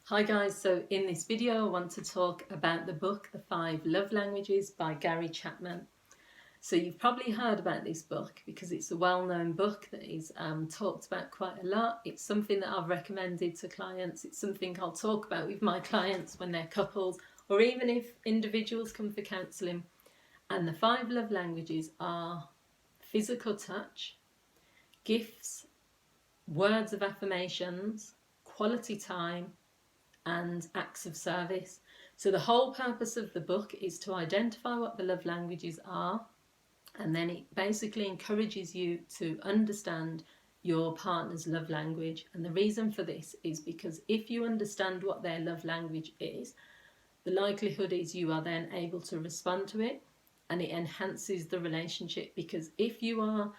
Hi guys, so in this video I want to talk about the book The 5 Love Languages by Gary Chapman. So you've probably heard about this book because it's a well-known book that is talked about quite a lot. It's something that I've recommended to clients. It's something I'll talk about with my clients when they're couples or even if individuals come for counselling. And the 5 love languages are physical touch, gifts, words of affirmations, quality time, and acts of service. So the whole purpose of the book is to identify what the love languages are, and then it basically encourages you to understand your partner's love language. And the reason for this is because if you understand what their love language is, the likelihood is you are then able to respond to it, and it enhances the relationship. Because if you are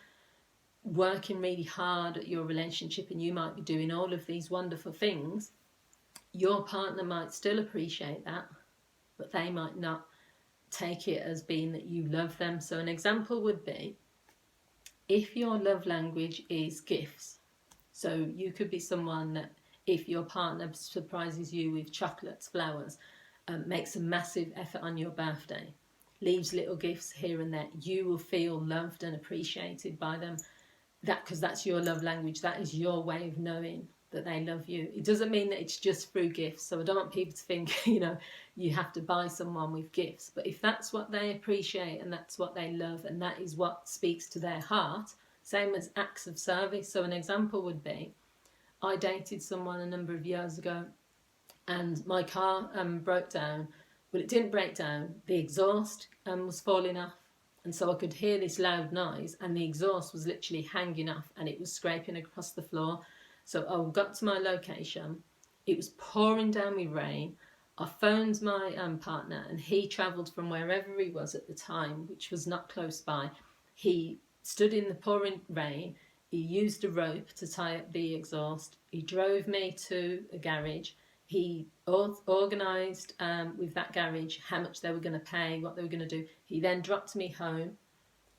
working really hard at your relationship and you might be doing all of these wonderful things, your partner might still appreciate that, but they might not take it as being that you love them. So an example would be if your love language is gifts. So you could be someone that if your partner surprises you with chocolates, flowers, makes a massive effort on your birthday, leaves little gifts here and there, you will feel loved and appreciated by them. Because that's your love language. That is your way of knowing that they love you. It doesn't mean that it's just through gifts. So I don't want people to think, you have to buy someone with gifts. But if that's what they appreciate and that's what they love and that is what speaks to their heart, same as acts of service. So an example would be, I dated someone a number of years ago and my car broke down. Well, it didn't break down. The exhaust was falling off. And so I could hear this loud noise and the exhaust was literally hanging off and it was scraping across the floor. So I got to my location. It was pouring down with rain. I phoned my partner and he travelled from wherever he was at the time, which was not close by. He stood in the pouring rain. He used a rope to tie up the exhaust. He drove me to a garage. He organised with that garage how much they were going to pay, what they were going to do. He then dropped me home.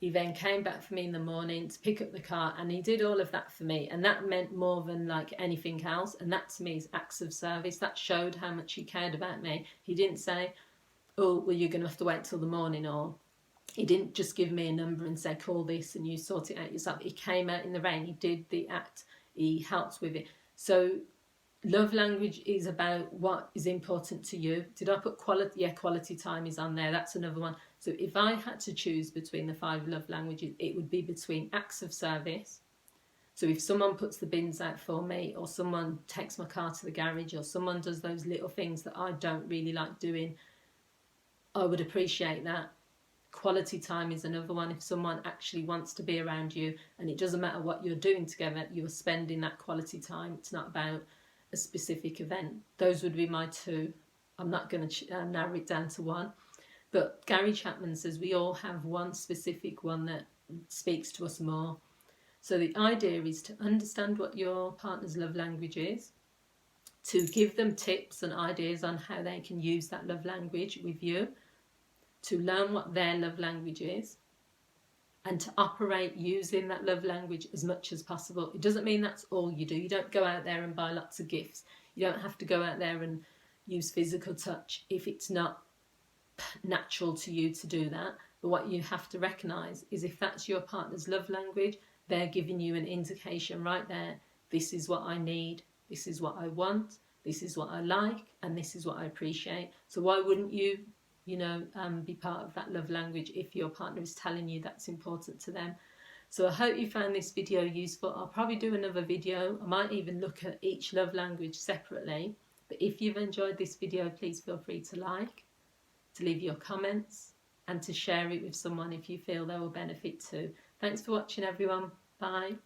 He then came back for me in the morning to pick up the car, and he did all of that for me. And that meant more than like anything else. And that to me is acts of service. That showed how much he cared about me. He didn't say, oh, well, you're going to have to wait till the morning, or he didn't just give me a number and say, call this and you sort it out yourself. He came out in the rain. He did the act. He helped with it. So love language is about what is important to you. Did I put quality? Yeah, quality time is on there. That's another one. So if I had to choose between the 5 love languages, it would be between acts of service. So if someone puts the bins out for me, or someone takes my car to the garage, or someone does those little things that I don't really like doing, I would appreciate that. Quality time is another one. If someone actually wants to be around you and it doesn't matter what you're doing together, you're spending that quality time. It's not about a specific event. Those would be my 2. I'm not going to narrow it down to one, but Gary Chapman says we all have one specific one that speaks to us more. So the idea is to understand what your partner's love language is, to give them tips and ideas on how they can use that love language with you, to learn what their love language is, and to operate using that love language as much as possible. It doesn't mean that's all you do. You don't go out there and buy lots of gifts. You don't have to go out there and use physical touch if it's not natural to you to do that. But what you have to recognise is if that's your partner's love language, they're giving you an indication right there. This is what I need. This is what I want. This is what I like. And this is what I appreciate. So why wouldn't you be part of that love language if your partner is telling you that's important to them? So I hope you found this video useful. I'll probably do another video. I might even look at each love language separately. But if you've enjoyed this video, please feel free to like, to leave your comments, and to share it with someone if you feel they will benefit too. Thanks for watching, everyone. Bye.